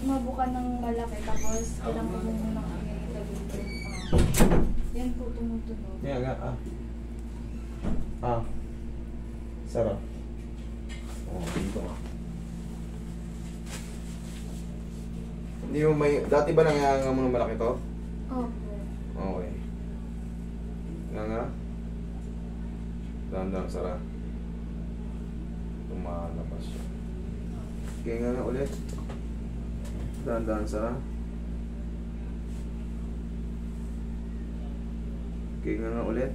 mabuka ng malaki, tapos kailangan mo munang i-deliver. Yan po, tumutunog. Yan nga, sarap. Dito nga. Hindi mo may... Dati ba nanganganga mo ng malaki to? Opo. Okay. Nga. Dahan-dahan, sarap. Tumalabas siya. Okay nga ulit. Dahan-dahan, sarap. Okay nga ulit.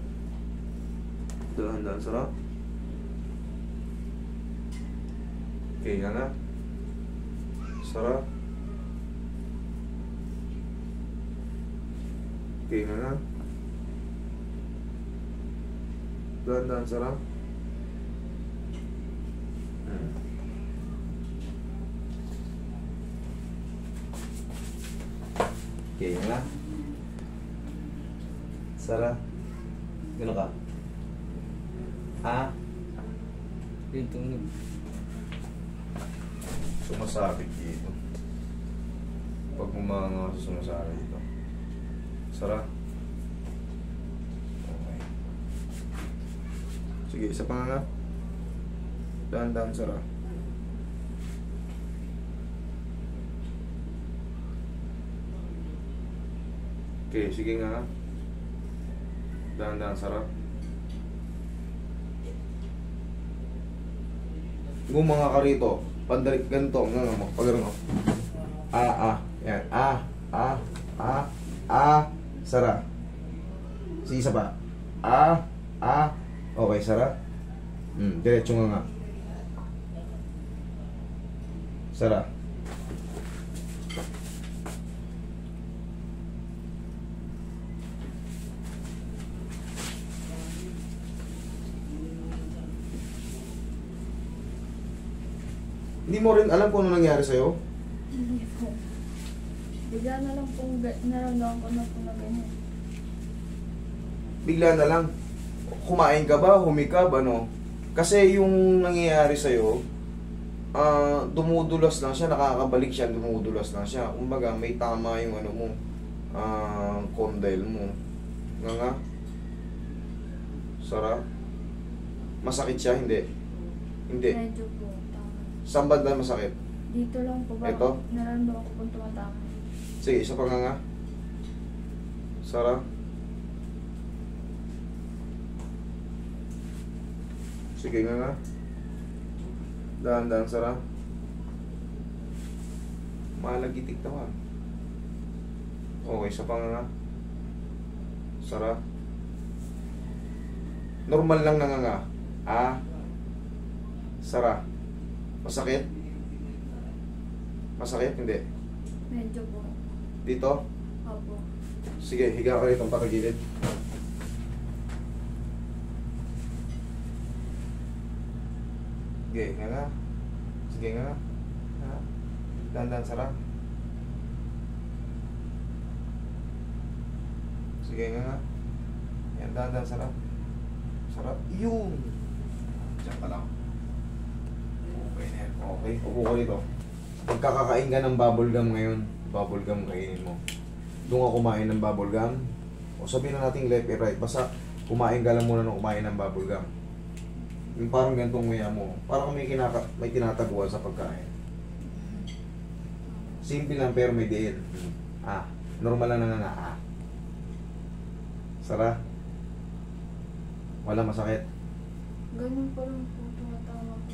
Dahan-dahan, sarap. Okay nga. Sarap. Okay nga. Dahan-dahan, sarap. Okay nga. Sarap. Gano'n ka? Dito nag... Sumasabit dito. Pag umanga sa sumasabit dito. Sarap. Okay. Sige, isa pa nga. Dahan-dahan, sarap. Okay, sige nga. Dahan-dahan, sarap. Gumanga ka rito. Pandalik ganito. Nga mo. Pag gano'n. Yan. Sarap. Sige, isa pa. Okay, sarap. Diretso nga. Sarap. Hindi mo rin alam kung ano nangyari sa'yo? Hindi po. Bigla na lang pong naramdaman ko na po na ganyan. Bigla na lang. Kumain ka ba? Humikab? Ano? Kasi yung nangyayari sa'yo, dumudulas lang siya, nakakabalik siya, dumudulas lang siya. Kumbaga, may tama yung ano mo, condyle mo. Nga. Sarap. Masakit siya? Hindi. Hindi. Medyo po. Saan banda masakit? Dito lang po ba? Ito? Naramdaman ko pong tumatama. Sige, isa pa nga. Sarap. Sige nga. Dahan-dahan, sarap. Malagitik naman. Okay, isa pa nga. Sarap. Normal lang nga. Sarap. Masakit? Masakit? Hindi. Medyo po. Dito? Opo. Sige, higa ka rito ang patagilid. Sige, nga. Sige nga. Dahan-dahan, sarap. Sige nga. Yan, dahan-dahan, sarap. Sarap. Yun! Diyan ka lang. Okay na yan. Okay, upo ka dito. Pagkakakain ka ng bubblegum ngayon, bubblegum kainin mo. Doon ka kumain ng bubblegum. O sabihin na natin left and right. Basta kumain ka lang muna nung kumain ng bubblegum. Yung parang ganitong nguya mo. Parang may tinataguan sa pagkain. Simple lang pero may diin. Normal lang na nga. Sara. Wala masakit. Ganun pa lang po, tumatama po.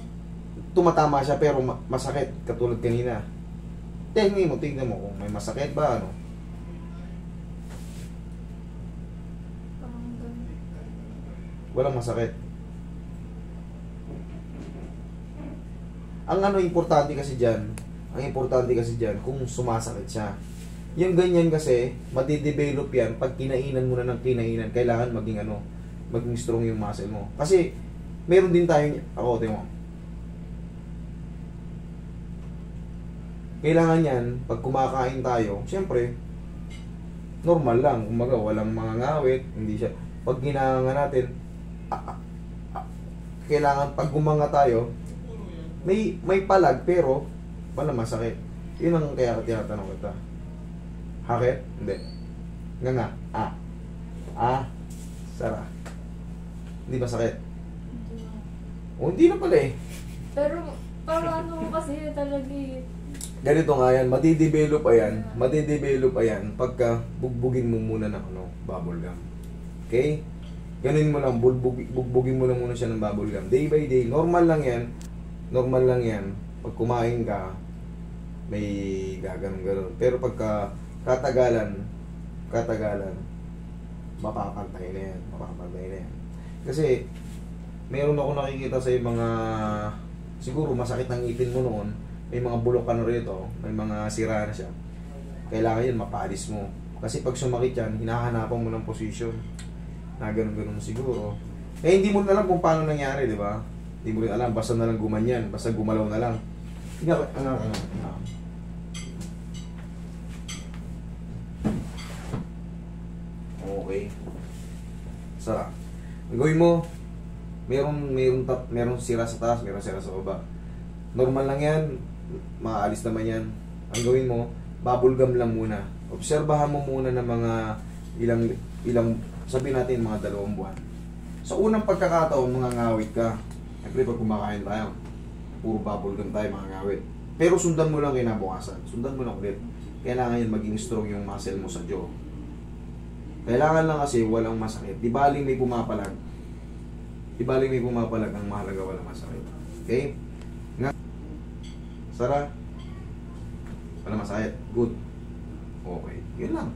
Tumatama siya pero masakit. Katulad kanina. Tingnan mo kung may masakit ba ano. Parang ganun. Walang masakit. Ang importante kasi dyan, kung sumasakit siya. Yung ganyan kasi, madidevelop yan pag kinainan mo na ng kinainan. Kailangan maging strong yung muscle mo. Kasi, meron din tayong, kailangan yan, pag kumakain tayo, siyempre, normal lang. Kumaga, walang mga ngawit, hindi siya. Pag ginanga natin, kailangan pag gumanga tayo, may palag pero wala masakit. Yun ang kaya tinatanong kita. Hakit? Hindi. Nga nga. Sara. Hindi ba sakit? Hindi na. O, hindi na pala eh. Pero, parang ano kasi talaga eh. Ganito nga yan, madidevelop ayan pagka bugbugin mo muna ng bubble gum. Okay? Ganunin mo lang, bugbugin mo lang muna siya ng bubble gum. Day by day, normal lang yan. Pag kumain ka, may gaganon-ganon. Pero pagka katagalan, mapapantay na yan. Kasi, meron ako nakikita sa mga, siguro masakit ang ngipin mo noon, may mga bulok ka na rito, may mga sira na siya. Kailangan yun, mapaalis mo. Kasi pag sumakit yan, hinahanapan mo ng posisyon. Na ganun-ganun siguro. Eh, hindi mo na alam kung paano nangyari, di ba? Hindi mo rin alam, basta na lang gumanyan, basta gumalaw na lang. Okay. Sarap. Ang gawin mo, meron sira sa taas, meron sira sa baba. Normal lang yan, maaalis naman yan. Ang gawin mo, bubble gum lang muna. Obserbahan mo muna ng mga ilang sabihin natin mga 2 buwan. Sa unang pagkakataon, mga ngawit ka. Siyempre pag kumakain tayo, puro bubble gum tayo, mga ngawit. Pero sundan mo lang kinabukasan. Sundan mo lang ulit. Kailangan yan maging strong yung muscle mo sa jaw. Kailangan lang kasi walang masakit. Di baling may pumapalag. Ang mahalaga walang masakit. Okay? Sara? Wala masakit. Good. Okay. Yun lang.